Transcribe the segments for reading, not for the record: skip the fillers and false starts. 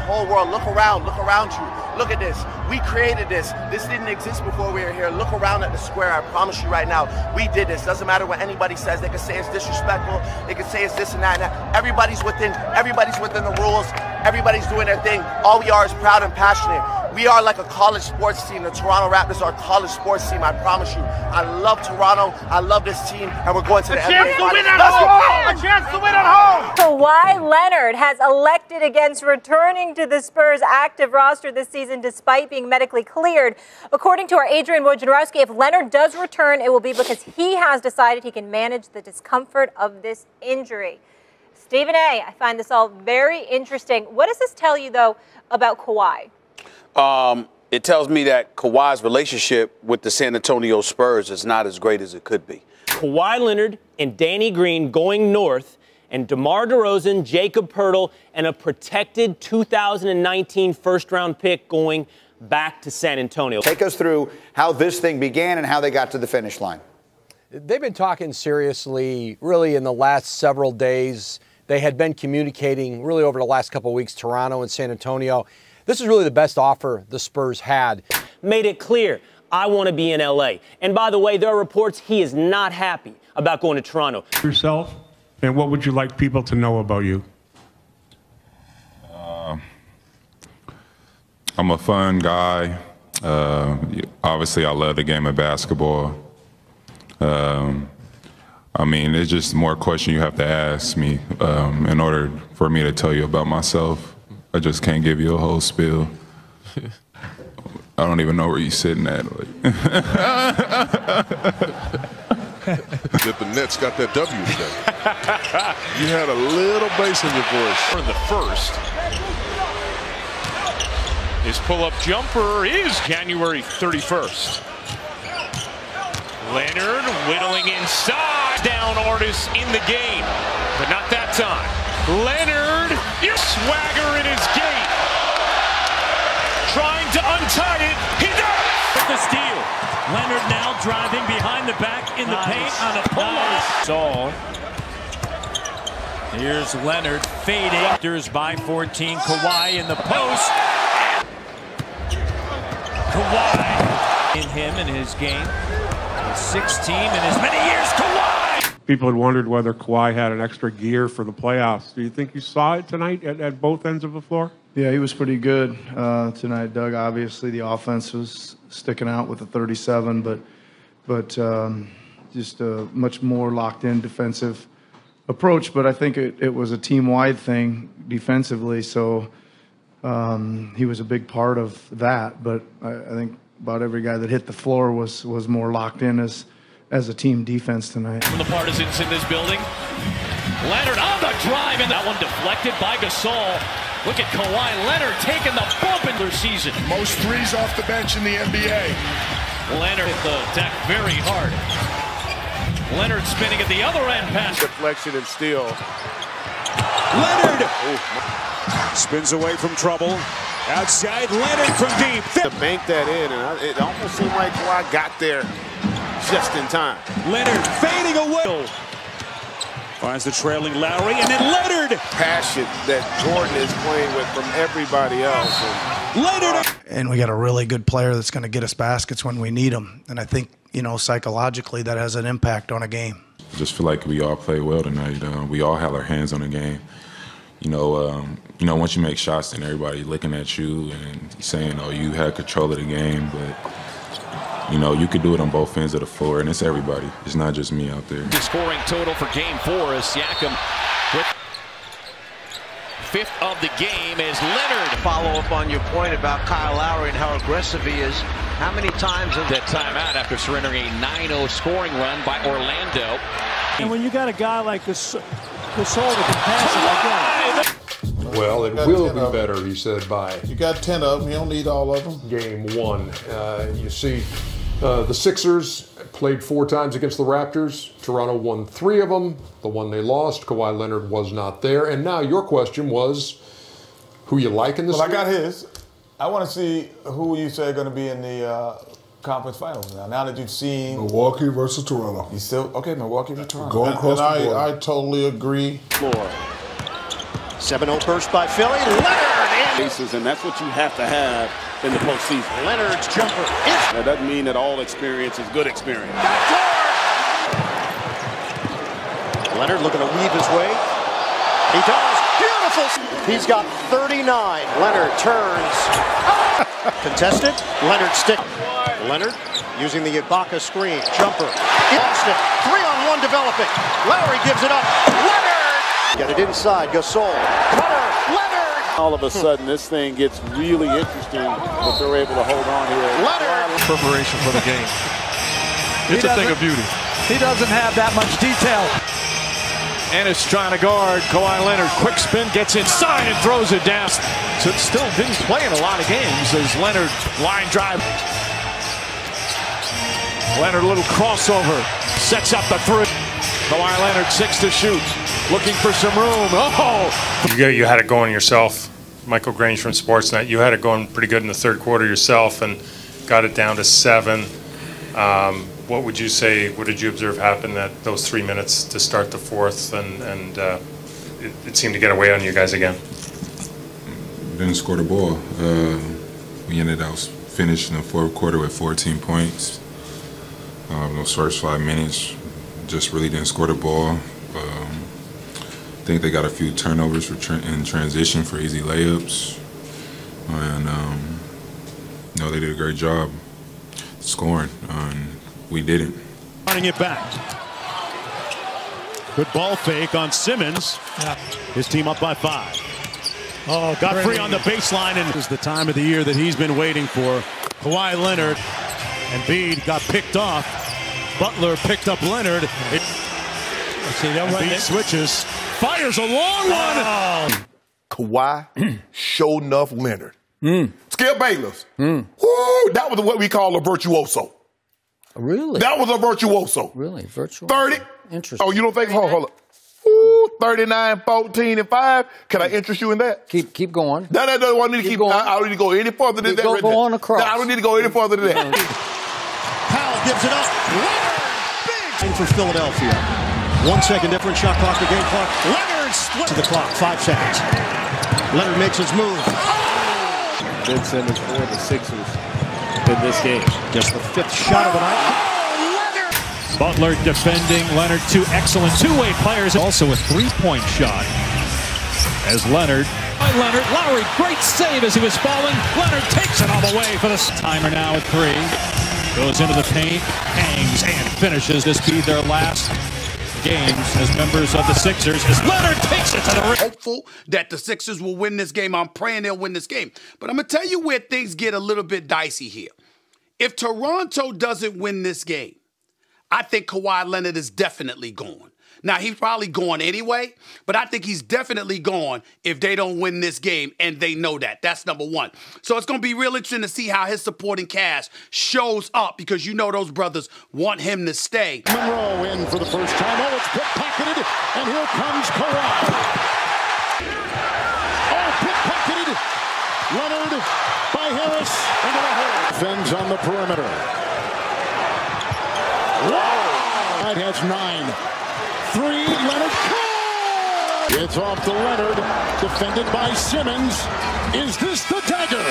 whole world, look around you. Look at this. We created this. This didn't exist before we were here. Look around at the square. I promise you right now, we did this. Doesn't matter what anybody says. They can say it's disrespectful. They can say it's this and that. Everybody's within the rules. Everybody's doing their thing. All we are is proud and passionate. We are like a college sports team. The Toronto Raptors are a college sports team, I promise you. I love Toronto. I love this team, and we're going to the NBA Finals. A chance to win at home! Kawhi Leonard has elected against returning to the Spurs' active roster this season despite being medically cleared. According to our Adrian Wojnarowski, if Leonard does return, it will be because he has decided he can manage the discomfort of this injury. Stephen A., I find this all very interesting. What does this tell you, though, about Kawhi? It tells me that Kawhi's relationship with the San Antonio Spurs is not as great as it could be. Kawhi Leonard and Danny Green going north, and DeMar DeRozan, Jakob Poeltl, and a protected 2019 first-round pick going back to San Antonio. Take us through how this thing began and how they got to the finish line. They've been talking seriously really in the last several days. They had been communicating really over the last couple of weeks, Toronto and San Antonio. This is really the best offer the Spurs had. Made it clear, I want to be in L.A. And by the way, there are reports he is not happy about going to Toronto. Yourself, and what would you like people to know about you? I'm a fun guy. Obviously, I love the game of basketball. I mean, it's just more questions you have to ask me in order for me to tell you about myself. I just can't give you a whole spiel. I don't even know where you're sitting at. That the Nets got that W today. You had a little bass in your voice. In the first. His pull-up jumper is January 31st. Leonard whittling inside. Down Artis in the game, but not that time. Leonard, your swagger in his gait. Trying to untie it. He does! With the steal. Leonard now driving behind the back in the paint on a pull-up. Saul. Here's Leonard fading. Raptors by 14. Kawhi in the post. Kawhi in him in his game. 16 in as many years. Kawhi! People had wondered whether Kawhi had an extra gear for the playoffs. Do you think you saw it tonight at both ends of the floor? Yeah, he was pretty good tonight, Doug. Obviously, the offense was sticking out with the 37, but just a much more locked-in defensive approach. But I think it was a team-wide thing defensively, so he was a big part of that. But I think about every guy that hit the floor was more locked in as a team defense tonight. From the partisans in this building. Leonard on the drive, and that one deflected by Gasol. Look at Kawhi Leonard taking the bump in their season. Most threes off the bench in the NBA. Leonard hit the deck very hard. Leonard spinning at the other end pass. Deflection and steal. Leonard spins away from trouble. Outside, Leonard from deep. To bank that in, and it almost seemed like Kawhi got there just in time. Leonard fading away. Finds the trailing Lowry, and then Leonard. Passion that Jordan is playing with from everybody else. And Leonard. And we got a really good player that's going to get us baskets when we need them. And I think, psychologically that has an impact on a game. I just feel like we all played well tonight. We all had our hands on the game. Once you make shots, then everybody looking at you and saying, "Oh, you had control of the game." But you could do it on both ends of the floor, and it's everybody. It's not just me out there. The scoring total for Game 4 is Siakam with fifth of the game is Leonard. Follow up on your point about Kyle Lowry and how aggressive he is. How many times in that timeout after surrendering a 9-0 scoring run by Orlando? And when you got a guy like Gasol that can pass it again. Well, it will be better, he said, by... You got 10 of them. You don't need all of them. Game 1. You see, the Sixers played 4 times against the Raptors. Toronto won 3 of them. The one they lost, Kawhi Leonard was not there. And now your question was, who you like in this? Well, I got his. I want to see who you say are going to be in the conference finals now that you've seen... Milwaukee versus Toronto. You still... Okay, Milwaukee versus Toronto. Going across the board. I totally agree. floor. 7-0 burst by Philly. Leonard in Bases, and that's what you have to have in the postseason. Leonard's jumper. That doesn't mean that all experience is good experience. Leonard looking to weave his way. He does. Beautiful. He's got 39. Leonard turns. Contested. Leonard stick. Leonard using the Ibaka screen. Jumper. Lost it. 3-on-1 developing. Lowry gives it up. Leonard. Get it inside. Gasol. Cutter. Leonard. All of a sudden, this thing gets really interesting if they're able to hold on here. Leonard. Preparation for the game. It's a thing of beauty. He doesn't have that much detail. Ennis trying to guard Kawhi Leonard. Quick spin, gets inside and throws it down. So still didn't play in a lot of games as Leonard line drive. Leonard, a little crossover, sets up the three. Kawhi Leonard, 6 to shoot, looking for some room. Oh! You had it going yourself. Michael Grange from Sportsnet. You had it going pretty good in the third quarter yourself and got it down to 7. What would you say, what did you observe happen at those 3 minutes to start the fourth, and it seemed to get away on you guys again? We didn't score the ball. We ended up finishing the fourth quarter with 14 points. Those first 5 minutes, just really didn't score the ball. I think they got a few turnovers in transition for easy layups. And, no, they did a great job scoring. We didn't. Running it back. Good ball fake on Simmons. Yeah. His team up by 5. Oh, Got free on the baseline, and this is the time of the year that he's been waiting for. Kawhi Leonard and Embiid got picked off. Butler picked up Leonard. Embiid switches, fires a long one. Kawhi showed enough Leonard. Skip Bayless. Woo, that was what we call a virtuoso. Really? That was a virtuoso. Really? Virtuoso? 30. Interesting. Oh, you don't think? Hold on. Ooh, 39, 14, and 5. Can I interest you in that? Keep going. No, I don't need to keep going. I don't need to go any further than that. Go on across. No, I don't need to go any further than that. Powell gives it up. Leonard. Big. For Philadelphia. 1 second difference. Shot clock to game clock. Leonard split to the clock. 5 seconds. Leonard makes his move. Ben Simmons for the Sixers in this game. Just the 5th shot of the night. Butler defending Leonard. 2 excellent two-way players. Also a 3-point shot. As Leonard. Lowry, great save as he was falling. Leonard takes it all the way for the timer now at 3. Goes into the paint, hangs, and finishes. This be their last games as members of the Sixers as Leonard takes it to the rim. Hopeful that the Sixers will win this game. I'm praying they'll win this game. But I'm going to tell you where things get a little bit dicey here. If Toronto doesn't win this game, I think Kawhi Leonard is definitely gone. Now, he's probably gone anyway, but I think he's definitely gone if they don't win this game, and they know that. That's number 1. So it's going to be real interesting to see how his supporting cast shows up because you know those brothers want him to stay. Monroe in for the first time. Oh, it's pickpocketed, and here comes Kawhi. Oh, pickpocketed. Leonard by Harris into the hole. Defends on the perimeter. Whoa! It has 9. 3, Leonard. It's off to Leonard, defended by Simmons. Is this the dagger?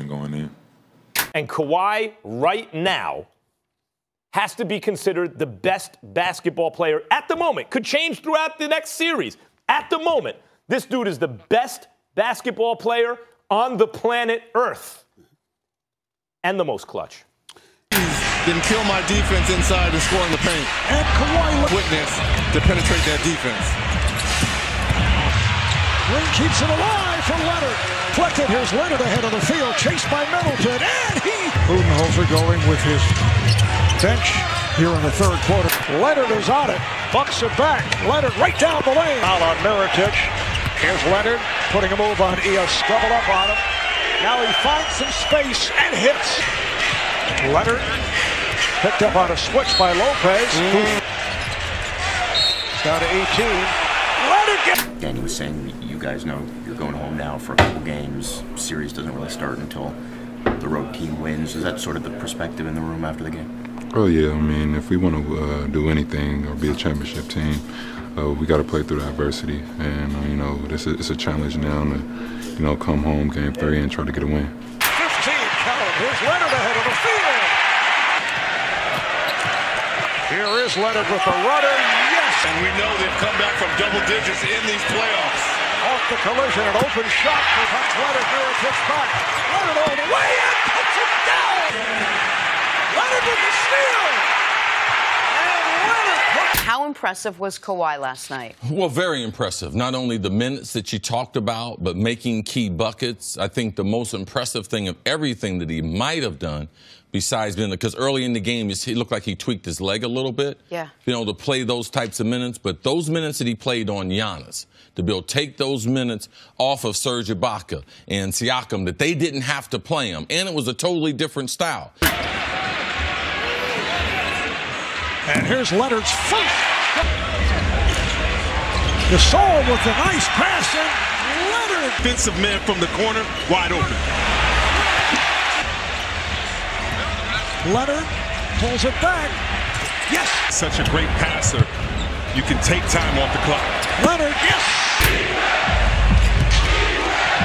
Going in. And Kawhi, right now, has to be considered the best basketball player at the moment. Could change throughout the next series. At the moment, this dude is the best basketball player on the planet Earth. And the most clutch. Didn't kill my defense inside and score in the paint. And Kawhi witness to penetrate that defense. Green keeps it alive for Leonard. Flected, here's Leonard ahead of the field, chased by Middleton, and Budenholzer going with his bench here in the third quarter. Leonard is on it, bucks it back. Leonard right down the lane. Foul on Mirotic. Here's Leonard putting a move on Eos, double up on him. Now he finds some space and hits. Leonard picked up on a switch by Lopez. It's down to 18. Leonard gets... Danny was saying, you guys know you're going home now for a couple games. Series doesn't really start until the road team wins. Is that sort of the perspective in the room after the game? Oh, yeah. I mean, if we want to do anything or be a championship team, we got to play through the adversity. And, you know, it's a challenge now to, you know, come home game 3 and try to get a win. 15 count. Here's Leonard ahead of the field. Here is Leonard with the rudder. Yes! And we know they've come back from double digits in these playoffs. Off the collision, an open shot for Leonard. Miller kicks back. Leonard all the way in. Puts it down. Leonard with the steal. How impressive was Kawhi last night? Well, very impressive. Not only the minutes that you talked about, but making key buckets. I think the most impressive thing of everything that he might have done, besides being, because early in the game, it looked like he tweaked his leg a little bit. Yeah. You know, to play those types of minutes. But those minutes that he played on Giannis, to be able to take those minutes off of Serge Ibaka and Siakam, that they didn't have to play him. And it was a totally different style. And here's Leonard's first. Gasol with a nice pass, and Leonard. Defensive man from the corner, wide open. Leonard pulls it back. Yes. Such a great passer. You can take time off the clock. Leonard, yes.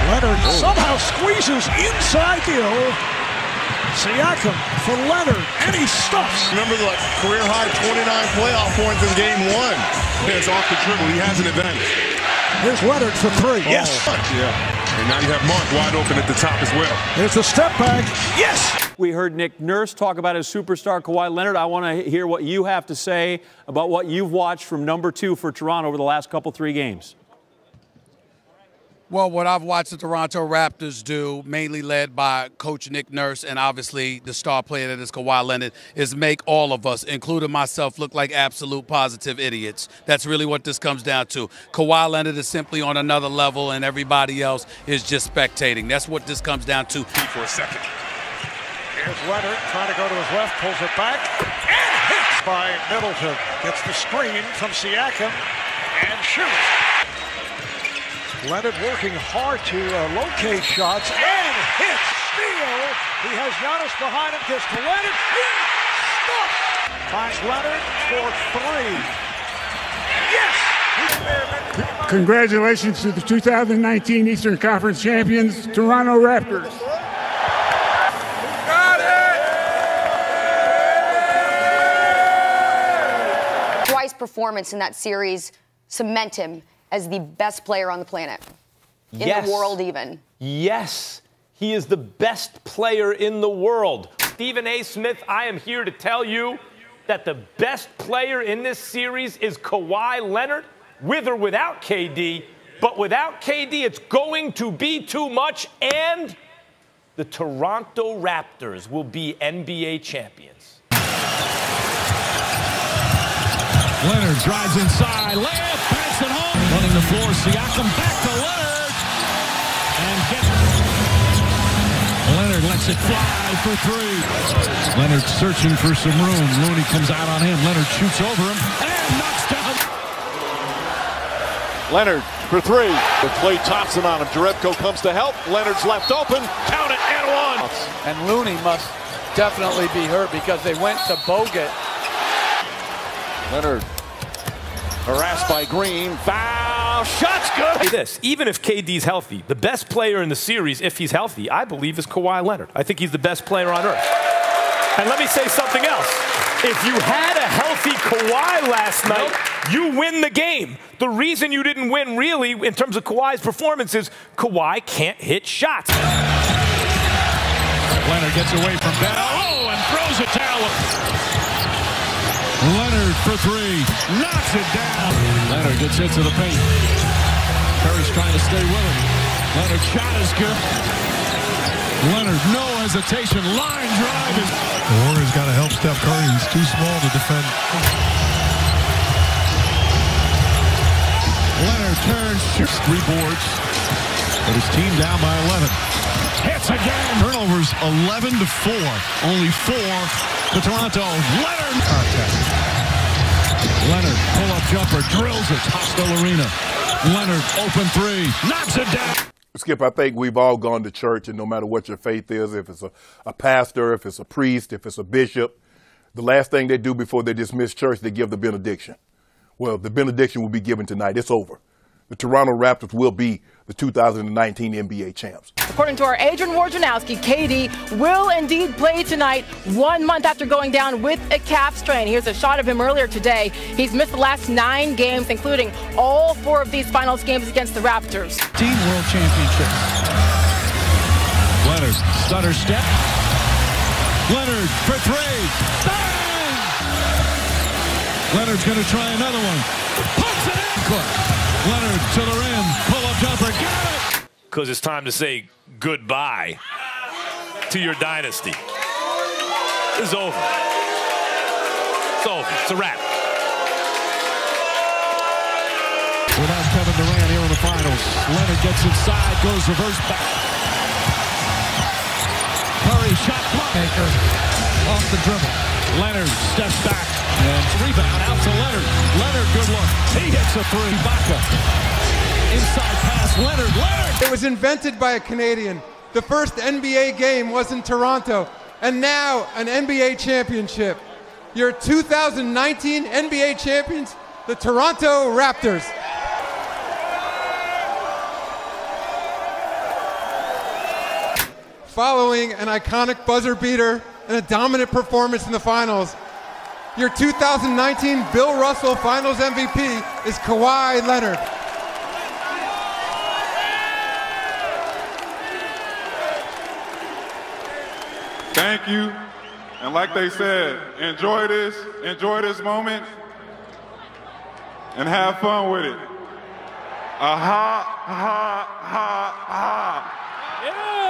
Leonard somehow squeezes inside the Siakam for Leonard, and he stuffs. Remember the career-high 29 playoff points in Game 1. It's off the dribble. He has an advantage. Here's Leonard for 3. Yes. Yeah. And now you have Mark wide open at the top as well. Here's the step back. Yes. We heard Nick Nurse talk about his superstar Kawhi Leonard. I want to hear what you have to say about what you've watched from number 2 for Toronto over the last 3 games. Well, what I've watched the Toronto Raptors do, mainly led by Coach Nick Nurse and obviously the star player that is Kawhi Leonard, is make all of us, including myself, look like absolute positive idiots. That's really what this comes down to. Kawhi Leonard is simply on another level and everybody else is just spectating. That's what this comes down to. For a second. Here's Leonard trying to go to his left, pulls it back, and hits by Middleton. Gets the screen from Siakam and shoots. Leonard working hard to locate shots and hits. Steal. He has Giannis behind him. Gets to Leonard. He stops. Finds Leonard for 3. Yes. Congratulations to the 2019 Eastern Conference champions, Toronto Raptors. Got it! Kawhi's performance in that series cement him as the best player on the planet. In the world, even. Yes, he is the best player in the world. Stephen A. Smith, I am here to tell you that the best player in this series is Kawhi Leonard, with or without KD. But without KD, it's going to be too much, and the Toronto Raptors will be NBA champions. Leonard drives inside, layup, pass it home. Running the floor, Siakam back to Leonard. And Leonard lets it fly for 3. Leonard searching for some room. Looney comes out on him. Leonard shoots over him and knocks down. Leonard for 3. With Klay Thompson on him. Jerebko comes to help. Leonard's left open. Count it and 1. And Looney must definitely be hurt because they went to Bogut. Leonard harassed by Green. Foul. Shot's good. Say this, even if KD's healthy, the best player in the series, if he's healthy, I believe is Kawhi Leonard. I think he's the best player on earth. And let me say something else. If you had a healthy Kawhi last night, you win the game. The reason you didn't win, really, in terms of Kawhi's performance, is Kawhi can't hit shots. Leonard gets away from Bell. Oh, and throws it down. Leonard for 3. Knocks it down. Leonard gets into the paint. Curry's trying to stay with him. Leonard's shot is good. Leonard, no hesitation. Line drive. The Warriors got to help Steph Curry. He's too small to defend. Leonard turns, shoots 3 boards. But his team down by 11. Hits again. Turnovers 11-4. Only 4 to Toronto. Leonard. Contact. Leonard, pull-up jumper, drills it. Hostile arena. Leonard, open 3. Knocks it down. Skip, I think we've all gone to church, and no matter what your faith is, if it's a pastor, if it's a priest, if it's a bishop, the last thing they do before they dismiss church, they give the benediction. Well, the benediction will be given tonight. It's over. The Toronto Raptors will be the 2019 NBA champs. According to our Adrian Wojnarowski, KD will indeed play tonight, 1 month after going down with a calf strain. Here's a shot of him earlier today. He's missed the last 9 games, including all 4 of these finals games against the Raptors. Team World Championship. Leonard, stutter step. Leonard for 3. Bang! Leonard's going to try another one. Puts it in. Leonard to the rim, pull-up jumper, got it! Because it's time to say goodbye to your dynasty. It's over. It's over. It's a wrap. Without Kevin Durant here in the finals, Leonard gets inside, goes reverse back. Curry shot block. Maker off the dribble. Leonard steps back and rebound out to Leonard. Leonard, good look. He hits a 3. Ibaka. Inside pass, Leonard. It was invented by a Canadian. The first NBA game was in Toronto, and now an NBA championship. Your 2019 NBA champions, the Toronto Raptors. Following an iconic buzzer beater and a dominant performance in the finals, your 2019 Bill Russell Finals MVP is Kawhi Leonard. Thank you. And like they said, enjoy this moment, and have fun with it. Ha, ha, ha, ha. Yeah!